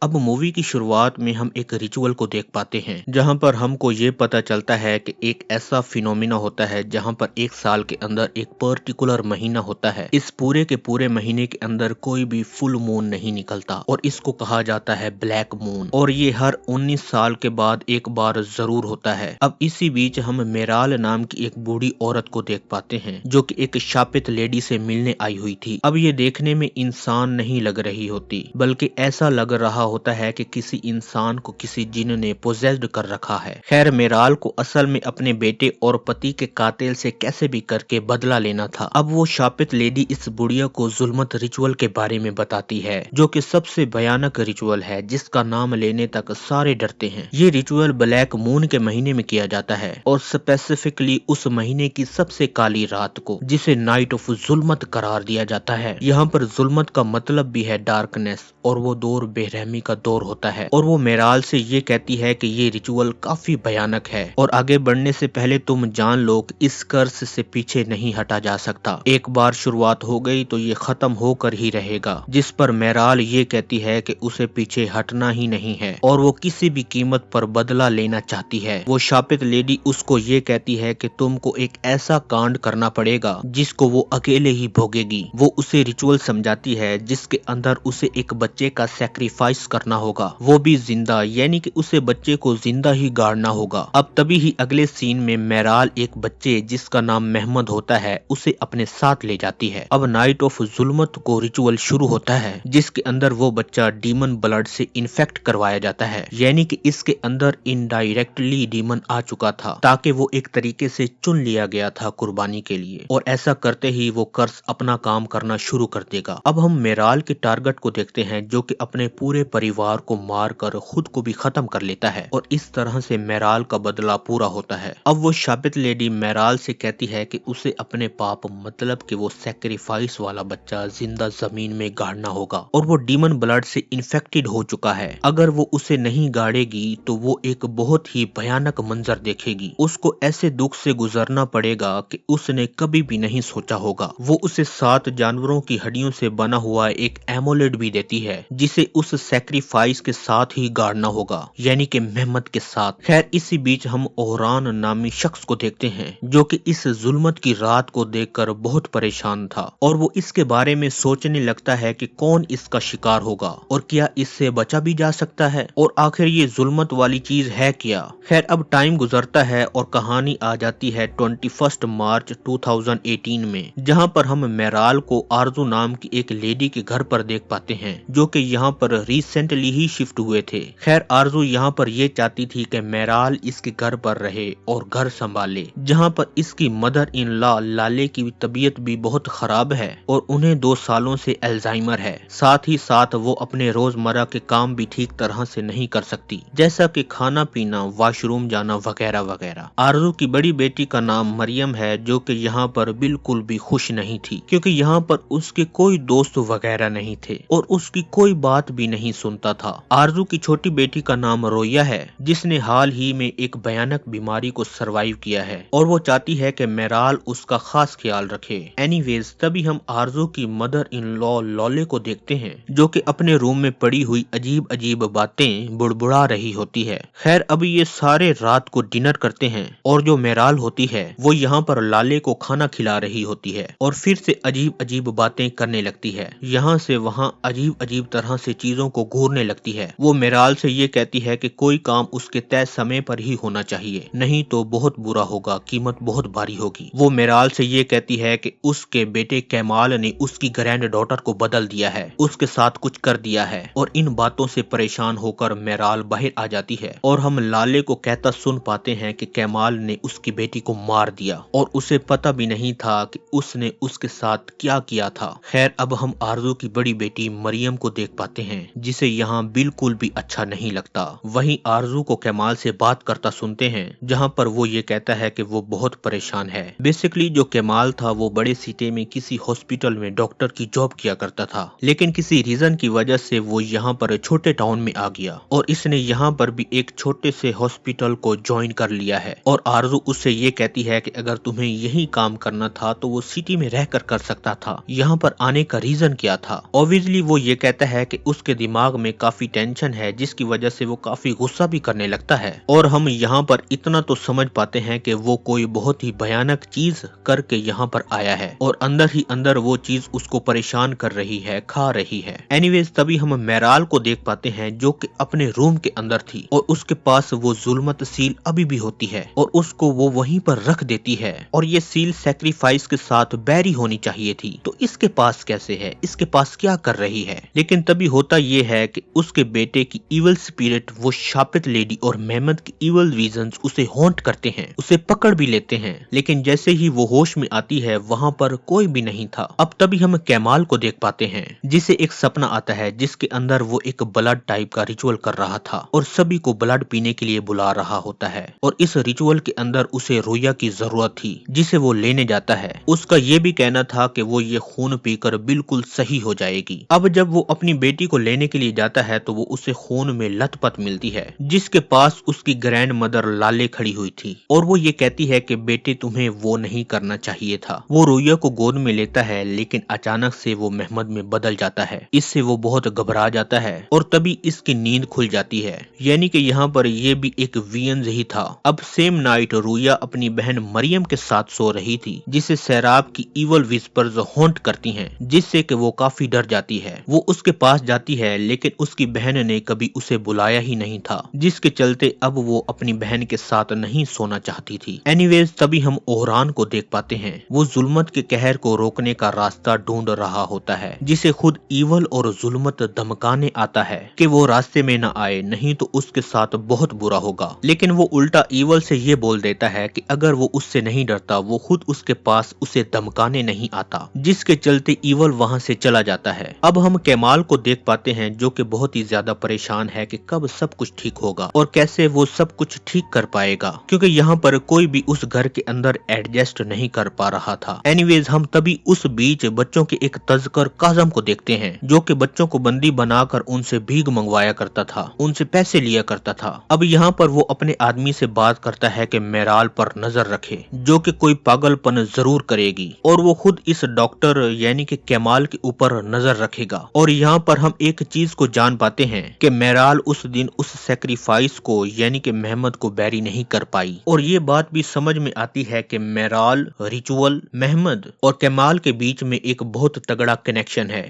अब मूवी की शुरुआत में हम एक रिचुअल को देख पाते हैं जहां पर हमको ये पता चलता है कि एक ऐसा फिनोमिना होता है जहां पर एक साल के अंदर एक पर्टिकुलर महीना होता है। इस पूरे के पूरे महीने के अंदर कोई भी फुल मून नहीं निकलता और इसको कहा जाता है ब्लैक मून, और ये हर 19 साल के बाद एक बार जरूर होता है। अब इसी बीच हम मेराल नाम की एक बूढ़ी औरत को देख पाते हैं जो कि एक शापित लेडी से मिलने आई हुई थी। अब ये देखने में इंसान नहीं लग रही होती बल्कि ऐसा लग रहा होता है कि किसी इंसान को किसी जिन ने पोजेस्ड कर रखा है। खैर, मेराल को असल में अपने बेटे और पति के कातिल से कैसे भी करके बदला लेना था। अब वो शापित लेडी इस बुढ़िया को जुल्मत रिचुअल के बारे में बताती है जो कि सबसे भयानक रिचुअल है जिसका नाम लेने तक सारे डरते हैं। ये रिचुअल ब्लैक मून के महीने में किया जाता है और स्पेसिफिकली उस महीने की सबसे काली रात को, जिसे नाइट ऑफ जुल्मत करार दिया जाता है। यहाँ पर जुल्मत का मतलब भी है डार्कनेस, और वो दौर बेरहमी का दौर होता है। और वो मेराल से ये कहती है कि ये रिचुअल काफी भयानक है और आगे बढ़ने से पहले तुम जान लो कि इस कर्स से पीछे नहीं हटा जा सकता। एक बार शुरुआत हो गई तो ये खत्म होकर ही रहेगा। जिस पर मेराल ये कहती है कि उसे पीछे हटना ही नहीं है और वो किसी भी कीमत पर बदला लेना चाहती है। वो शापित लेडी उसको ये कहती है कि तुमको एक ऐसा कांड करना पड़ेगा जिसको वो अकेले ही भोगेगी। वो उसे रिचुअल समझाती है जिसके अंदर उसे एक बच्चे का सैक्रिफाइस करना होगा, वो भी जिंदा, यानी कि उसे बच्चे को जिंदा ही गाड़ना होगा। अब तभी ही अगले सीन में मेराल एक बच्चे जिसका नाम मेहमद होता है उसे अपने साथ ले जाती है। अब नाइट ऑफ जुल्मत को रिचुअल शुरू होता है जिसके अंदर वो बच्चा डीमन ब्लड से इन्फेक्ट करवाया जाता है, यानी कि इसके अंदर इनडायरेक्टली डीमन आ चुका था ताकि वो एक तरीके से चुन लिया गया था कुर्बानी के लिए, और ऐसा करते ही वो कर्स अपना काम करना शुरू कर देगा। अब हम मेराल के टारगेट को देखते हैं जो कि अपने पूरे परिवार को मारकर खुद को भी खत्म कर लेता है, और इस तरह से मेराल का बदला पूरा होता है। अब वो शापित लेडी मेराल से कहती है कि उसे अपने पाप, मतलब कि वो सैक्रिफाइस वाला बच्चा जिंदा जमीन में गाड़ना होगा, और वो डीमन ब्लड से इन्फेक्टेड हो चुका है। अगर वो उसे नहीं गाड़ेगी तो वो एक बहुत ही भयानक मंजर देखेगी। उसको ऐसे दुख से गुजरना पड़ेगा कि उसने कभी भी नहीं सोचा होगा। वो उसे 7 जानवरों की हड्डियों से बना हुआ एक एमोलेट भी देती है जिसे उस सैक्रिफाइस के साथ ही गाड़ना होगा, यानी कि मेहमद के साथ। खैर, इसी बीच हम ओहरान नामी शख्स को देखते हैं जो कि इस जुल्मत की रात को देखकर बहुत परेशान था, और वो इसके बारे में सोचने लगता है कि कौन इसका शिकार होगा और क्या इससे बचा भी जा सकता है, और आखिर ये जुल्मत वाली चीज है क्या। खैर, अब टाइम गुजरता है और कहानी आ जाती है 21 मार्च 2018 में, जहां पर हम मेराल को आरजू नाम की एक लेडी के घर पर देख पाते हैं जो कि यहाँ पर रिसेंटली ही शिफ्ट हुए थे। खैर, आरजू यहाँ पर ये चाहती थी कि मेराल इसके घर पर रहे और घर संभाले, जहाँ पर इसकी मदर इन लॉ लाले की तबीयत भी बहुत खराब है और उन्हें 2 सालों से अल्जाइमर है। साथ ही साथ वो अपने रोजमर्रा के काम भी ठीक तरह से नहीं कर सकती, जैसा कि खाना पीना, वॉशरूम जाना वगैरह वगैरह। आरजू की बड़ी बेटी का नाम मरियम है जो कि यहाँ पर बिल्कुल भी खुश नहीं थी क्योंकि यहाँ पर उसके कोई दोस्त वगैरह नहीं थे और उसकी कोई बात भी नहीं सुनता था। आरजू की छोटी बेटी का नाम रोया है जिसने हाल ही में एक भयानक बीमारी को सरवाइव किया है और वो चाहती है कि मेराल उसका खास ख्याल रखे। एनीवेज, तभी हम आरजू की मदर इन लॉ लॉले को देखते हैं जो कि अपने रूम में पड़ी हुई अजीब अजीब बातें बुड़बुड़ा रही होती है। खैर, अभी ये सारे रात को डिनर करते हैं और जो मेराल होती है वो यहाँ पर लाले को खाना खिला रही होती है और फिर से अजीब अजीब बातें करने लगती है। यहाँ से वहाँ अजीब अजीब तरह से चीजों को घूरने लगती है। वो मेराल से ये कहती है कि कोई काम उसके तय समय पर ही होना चाहिए, नहीं तो बहुत बुरा होगा, कीमत बहुत भारी होगी। वो मेराल से ये कहती है कि उसके बेटे कैमाल ने उसकी ग्रैंड डॉटर को बदल दिया है, उसके साथ कुछ कर दिया है, और इन बातों से परेशान होकर मेराल बाहर आ जाती है और हम लाले को कहता सुन पाते हैं कि कैमाल ने उसकी बेटी को मार दिया और उसे पता भी नहीं था कि उसने उसके साथ क्या किया था। खैर, अब हम आरजू की बड़ी बेटी मरियम को देख पाते हैं जिसे यहाँ बिल्कुल भी अच्छा नहीं लगता। वहीं आरजू को कैमाल से बात करता सुनते हैं जहाँ पर वो ये कहता है कि वो बहुत परेशान है। बेसिकली जो कैमाल था वो बड़े सिटी में किसी हॉस्पिटल में डॉक्टर की जॉब किया करता था, लेकिन किसी रीजन की वजह से वो यहाँ पर छोटे टाउन में आ गया और इसने यहाँ पर भी एक छोटे से हॉस्पिटल को ज्वाइन कर लिया है। और आरजू उससे ये कहती है कि अगर तुम्हें यही काम करना था तो वो सिटी में रहकर कर सकता था, यहाँ पर आने का रीजन क्या था। ऑब्वियसली वो ये कहता है कि उसके दिमाग दिमाग में काफी टेंशन है, जिसकी वजह से वो काफी गुस्सा भी करने लगता है। और हम यहाँ पर इतना तो समझ पाते हैं कि वो कोई बहुत ही भयानक चीज करके यहाँ पर आया है और अंदर ही अंदर वो चीज उसको परेशान कर रही है, खा रही है। एनीवेज तभी हम मेराल को देख पाते हैं जो कि अपने रूम के अंदर थी और उसके पास वो जुल्मत सील अभी भी होती है और उसको वो वहीं पर रख देती है। और ये सील सैक्रिफाइस के साथ बैरी होनी चाहिए थी, तो इसके पास कैसे है, इसके पास क्या कर रही है। लेकिन तभी होता ये है कि उसके बेटे की इवल स्पिरिट, वो शापित लेडी और मेहमद की इवल विजन्स उसे हॉन्ट करते हैं, उसे पकड़ भी लेते हैं। लेकिन जैसे ही वो होश में आती है वहाँ पर कोई भी नहीं था। अब तभी हम कैमाल को देख पाते हैं जिसे एक सपना आता है जिसके अंदर वो एक ब्लड टाइप का रिचुअल कर रहा था और सभी को ब्लड पीने के लिए बुला रहा होता है। और इस रिचुअल के अंदर उसे रोया की जरूरत थी जिसे वो लेने जाता है। उसका ये भी कहना था कि वो ये खून पीकर बिल्कुल सही हो जाएगी। अब जब वो अपनी बेटी को लेने के लिए जाता है तो वो उसे खून में लथपथ मिलती है जिसके पास उसकी ग्रैंड मदर लाले खड़ी हुई थी और वो ये कहती है कि बेटे तुम्हें वो नहीं करना चाहिए था। वो रोया को गोद में लेता है लेकिन अचानक से वो मेहमद में बदल जाता है। इससे वो बहुत घबरा जाता है और तभी इसकी नींद खुल जाती है। यानी कि यहाँ पर ये भी एक वियंस ही था। अब सेम नाइट रोया अपनी बहन मरियम के साथ सो रही थी जिसे सैराब की इवल विस्पर्स हॉन्ट करती हैं, जिससे कि वो काफी डर जाती है। वो उसके पास जाती है लेकिन उसकी बहन ने कभी उसे बुलाया ही नहीं था, जिसके चलते अब वो अपनी बहन के साथ नहीं सोना चाहती थी। एनीवेज तभी हम ओहरान को देख पाते हैं। वो जुल्मत के कहर को रोकने का रास्ता ढूंढ रहा होता है, जिसे खुद इवल और जुल्मत धमकाने आता है कि वो रास्ते में न आए, नहीं तो उसके साथ बहुत बुरा होगा। लेकिन वो उल्टा इवल से ये बोल देता है कि अगर वो उससे नहीं डरता वो खुद उसके पास उसे धमकाने नहीं आता, जिसके चलते इवल वहाँ से चला जाता है। अब हम कैमाल को देख पाते हैं जो कि बहुत ही ज्यादा परेशान है कि कब सब कुछ ठीक होगा और कैसे वो सब कुछ ठीक कर पाएगा, क्योंकि यहाँ पर कोई भी उस घर के अंदर एडजस्ट नहीं कर पा रहा था। एनीवेज हम तभी उस बीच बच्चों के एक तस्कर काजम को देखते हैं जो कि बच्चों को बंदी बनाकर उनसे भीख मंगवाया करता था, उनसे पैसे लिया करता था। अब यहाँ पर वो अपने आदमी से बात करता है कि मेराल पर नजर रखे जो कि कोई पागलपन जरूर करेगी और वो खुद इस डॉक्टर यानी कि कैमाल के ऊपर नजर रखेगा। और यहाँ पर हम एक चीज को जान पाते हैं कि मेराल उस दिन उस सैक्रिफाइस को यानी कि मेहमद को बैरी नहीं कर पाई। और ये बात भी समझ में आती है कि मेराल, रिचुअल, मेहमद और कैमाल के बीच में एक बहुत तगड़ा कनेक्शन है।